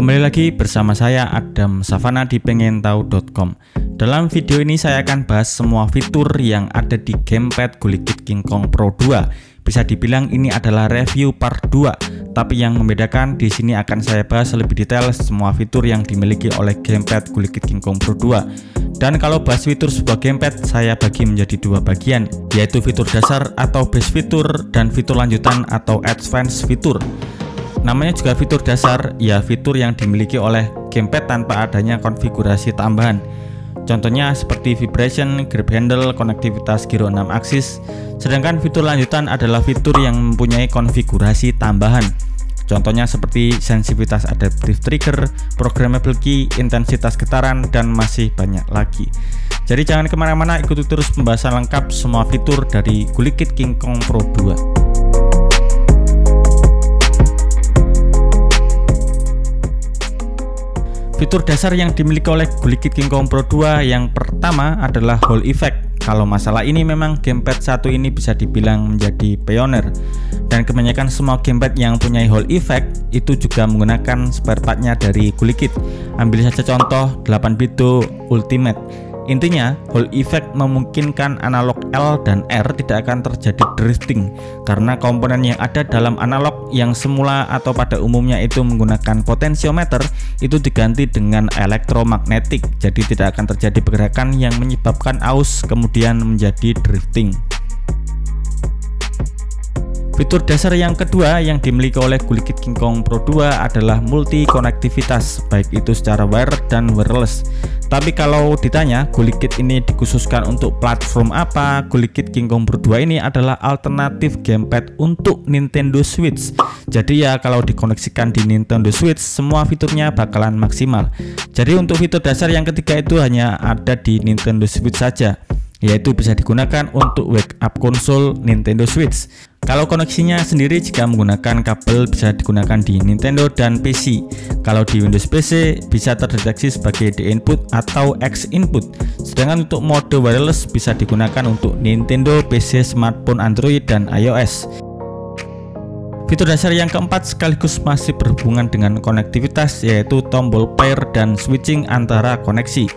Kembali lagi bersama saya Adam Savana di pengentahu.com. Dalam video ini saya akan bahas semua fitur yang ada di gamepad Gulikit King Kong Pro 2. Bisa dibilang ini adalah review part 2, tapi yang membedakan di sini akan saya bahas lebih detail semua fitur yang dimiliki oleh gamepad Gulikit King Kong Pro 2. Dan kalau bahas fitur sebuah gamepad, saya bagi menjadi dua bagian, yaitu fitur dasar atau base fitur dan fitur lanjutan atau advance fitur. Namanya juga fitur dasar, ya fitur yang dimiliki oleh gamepad tanpa adanya konfigurasi tambahan. Contohnya seperti vibration, grip handle, konektivitas giro 6 aksis. Sedangkan fitur lanjutan adalah fitur yang mempunyai konfigurasi tambahan. Contohnya seperti sensitivitas adaptive trigger, programmable key, intensitas getaran, dan masih banyak lagi. Jadi jangan kemana-mana, ikuti terus pembahasan lengkap semua fitur dari Gulikit King Kong Pro 2. Fitur dasar yang dimiliki oleh Gulikit King Kong Pro 2 yang pertama adalah Hall Effect. Kalau masalah ini memang gamepad satu ini bisa dibilang menjadi pioner, dan kebanyakan semua gamepad yang punya Hall Effect itu juga menggunakan spare partnya dari Gulikit. Ambil saja contoh 8BitDo Ultimate. Intinya, Hall Effect memungkinkan analog L dan R tidak akan terjadi drifting karena komponen yang ada dalam analog yang semula atau pada umumnya itu menggunakan potensiometer itu diganti dengan elektromagnetik, jadi tidak akan terjadi pergerakan yang menyebabkan aus kemudian menjadi drifting. Fitur dasar yang kedua yang dimiliki oleh Gulikit King Kong Pro 2 adalah multi konektivitas, baik itu secara wire dan wireless. Tapi kalau ditanya Gulikit ini dikhususkan untuk platform apa, Gulikit King Kong Pro 2 ini adalah alternatif gamepad untuk Nintendo Switch. Jadi ya kalau dikoneksikan di Nintendo Switch semua fiturnya bakalan maksimal. Jadi untuk fitur dasar yang ketiga itu hanya ada di Nintendo Switch saja, yaitu bisa digunakan untuk wake up konsol Nintendo Switch. Kalau koneksinya sendiri jika menggunakan kabel bisa digunakan di Nintendo dan PC. Kalau di Windows PC bisa terdeteksi sebagai D input atau X input. Sedangkan untuk mode wireless bisa digunakan untuk Nintendo, PC, smartphone Android dan iOS. Fitur dasar yang keempat sekaligus masih berhubungan dengan konektivitas, yaitu tombol pair dan switching antara koneksi.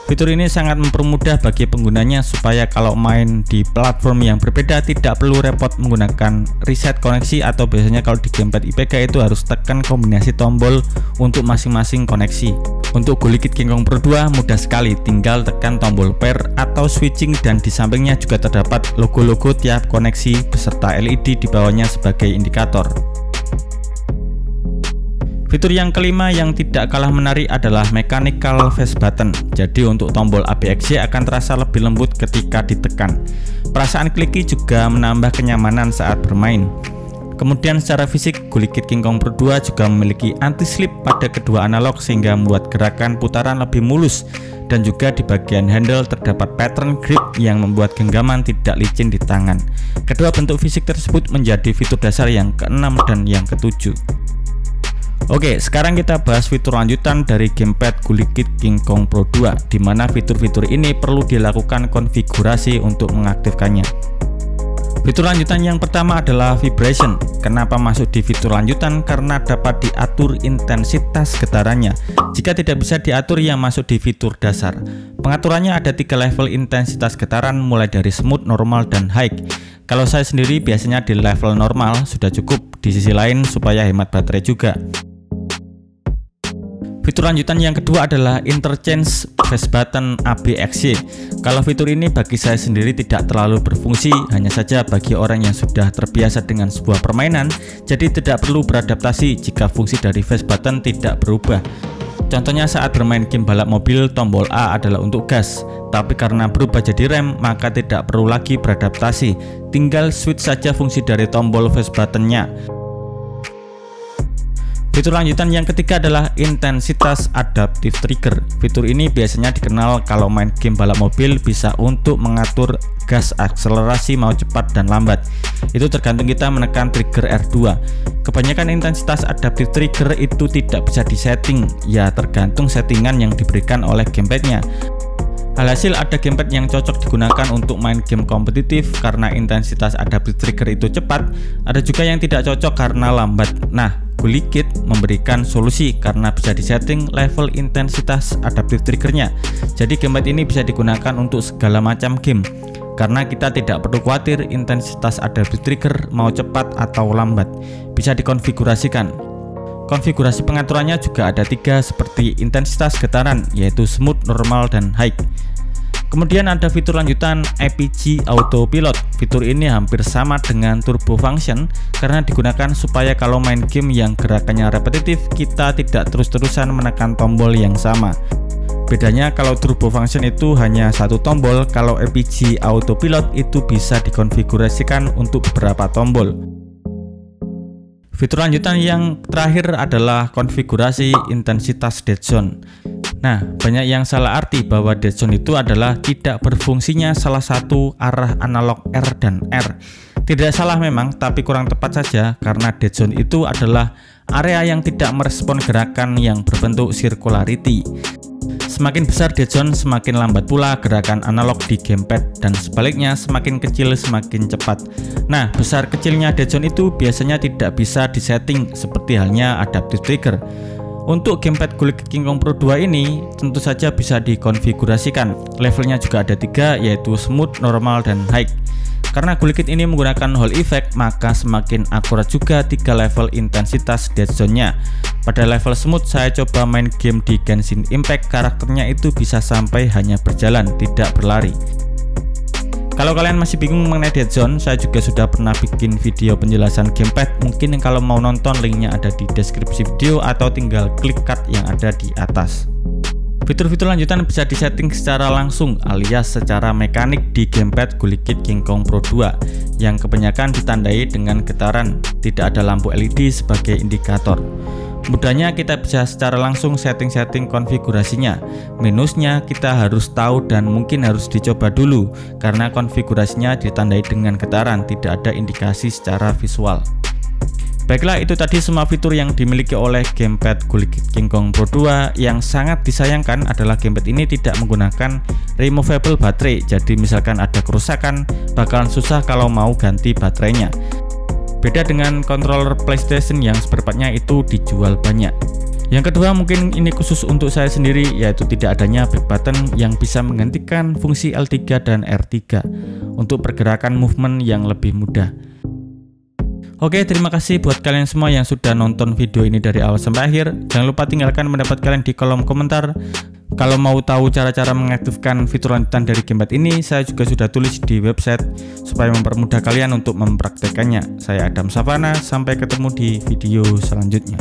Fitur ini sangat mempermudah bagi penggunanya supaya kalau main di platform yang berbeda tidak perlu repot menggunakan reset koneksi, atau biasanya kalau di gamepad IPK itu harus tekan kombinasi tombol untuk masing-masing koneksi. Untuk Gulikit King Kong Pro 2 mudah sekali, tinggal tekan tombol pair atau switching dan di sampingnya juga terdapat logo-logo tiap koneksi beserta LED di bawahnya sebagai indikator. Fitur yang kelima yang tidak kalah menarik adalah mechanical fast button. Jadi untuk tombol ABXY akan terasa lebih lembut ketika ditekan. Perasaan kliki juga menambah kenyamanan saat bermain. Kemudian secara fisik Gulikit King Kong Pro 2 juga memiliki anti-slip pada kedua analog sehingga membuat gerakan putaran lebih mulus, dan juga di bagian handle terdapat pattern grip yang membuat genggaman tidak licin di tangan. Kedua bentuk fisik tersebut menjadi fitur dasar yang keenam dan yang ketujuh. Oke, sekarang kita bahas fitur lanjutan dari gamepad Gulikit King Kong Pro 2, di mana fitur-fitur ini perlu dilakukan konfigurasi untuk mengaktifkannya. Fitur lanjutan yang pertama adalah vibration. Kenapa masuk di fitur lanjutan? Karena dapat diatur intensitas getarannya. Jika tidak bisa diatur, yang masuk di fitur dasar. Pengaturannya ada 3 level intensitas getaran, mulai dari smooth, normal, dan high. Kalau saya sendiri biasanya di level normal sudah cukup, di sisi lain supaya hemat baterai juga. Fitur lanjutan yang kedua adalah interchange fast button ABXY. Kalau fitur ini bagi saya sendiri tidak terlalu berfungsi, hanya saja bagi orang yang sudah terbiasa dengan sebuah permainan, jadi tidak perlu beradaptasi jika fungsi dari fast button tidak berubah. Contohnya saat bermain game balap mobil, tombol A adalah untuk gas, tapi karena berubah jadi rem maka tidak perlu lagi beradaptasi, tinggal switch saja fungsi dari tombol fast buttonnya. Fitur lanjutan yang ketiga adalah intensitas adaptive trigger. Fitur ini biasanya dikenal kalau main game balap mobil, bisa untuk mengatur gas akselerasi mau cepat dan lambat. Itu tergantung kita menekan trigger R2. Kebanyakan intensitas adaptive trigger itu tidak bisa disetting, ya tergantung settingan yang diberikan oleh gamepadnya. Alhasil ada gamepad yang cocok digunakan untuk main game kompetitif karena intensitas adaptive trigger itu cepat, ada juga yang tidak cocok karena lambat. Nah, GuliKit memberikan solusi karena bisa disetting level intensitas adaptive triggernya. Jadi gamepad ini bisa digunakan untuk segala macam game karena kita tidak perlu khawatir intensitas adaptive trigger mau cepat atau lambat, bisa dikonfigurasikan. Konfigurasi pengaturannya juga ada 3 seperti intensitas getaran, yaitu smooth, normal, dan high. Kemudian ada fitur lanjutan APG Autopilot. Fitur ini hampir sama dengan Turbo Function karena digunakan supaya kalau main game yang gerakannya repetitif, kita tidak terus-terusan menekan tombol yang sama. Bedanya kalau Turbo Function itu hanya satu tombol, kalau APG Autopilot itu bisa dikonfigurasikan untuk beberapa tombol. Fitur lanjutan yang terakhir adalah konfigurasi intensitas dead zone. Nah, banyak yang salah arti bahwa dead zone itu adalah tidak berfungsinya salah satu arah analog R dan R. Tidak salah memang, tapi kurang tepat saja karena dead zone itu adalah area yang tidak merespon gerakan yang berbentuk circularity. Semakin besar dead zone, semakin lambat pula gerakan analog di gamepad, dan sebaliknya semakin kecil semakin cepat. Nah, besar kecilnya dead zone itu biasanya tidak bisa disetting seperti halnya adaptive trigger. Untuk gamepad GuliKit King Kong Pro 2 ini tentu saja bisa dikonfigurasikan. Levelnya juga ada 3, yaitu smooth, normal, dan high. Karena GuliKit ini menggunakan Hall effect, maka semakin akurat juga 3 level intensitas dead zone-nya. Pada level smooth saya coba main game di Genshin Impact, karakternya itu bisa sampai hanya berjalan, tidak berlari. Kalau kalian masih bingung mengenai dead zone, saya juga sudah pernah bikin video penjelasan gamepad. Mungkin kalau mau nonton, linknya ada di deskripsi video atau tinggal klik card yang ada di atas. Fitur-fitur lanjutan bisa disetting secara langsung alias secara mekanik di gamepad GuliKit King Kong Pro 2 yang kebanyakan ditandai dengan getaran, tidak ada lampu LED sebagai indikator. Mudahnya kita bisa secara langsung setting-setting konfigurasinya. Minusnya kita harus tahu dan mungkin harus dicoba dulu karena konfigurasinya ditandai dengan getaran, tidak ada indikasi secara visual. Baiklah, itu tadi semua fitur yang dimiliki oleh gamepad GuliKit King Kong Pro 2. Yang sangat disayangkan adalah gamepad ini tidak menggunakan removable baterai. Jadi misalkan ada kerusakan, bakalan susah kalau mau ganti baterainya. Beda dengan controller PlayStation yang seperempatnya itu dijual banyak. Yang kedua, mungkin ini khusus untuk saya sendiri, yaitu tidak adanya back button yang bisa menggantikan fungsi L3 dan R3 untuk pergerakan movement yang lebih mudah. Oke, terima kasih buat kalian semua yang sudah nonton video ini dari awal sampai akhir. Jangan lupa tinggalkan pendapat kalian di kolom komentar. Kalau mau tahu cara-cara mengaktifkan fitur lanjutan dari gamepad ini, saya juga sudah tulis di website supaya mempermudah kalian untuk mempraktekannya. Saya Adam Savana, sampai ketemu di video selanjutnya.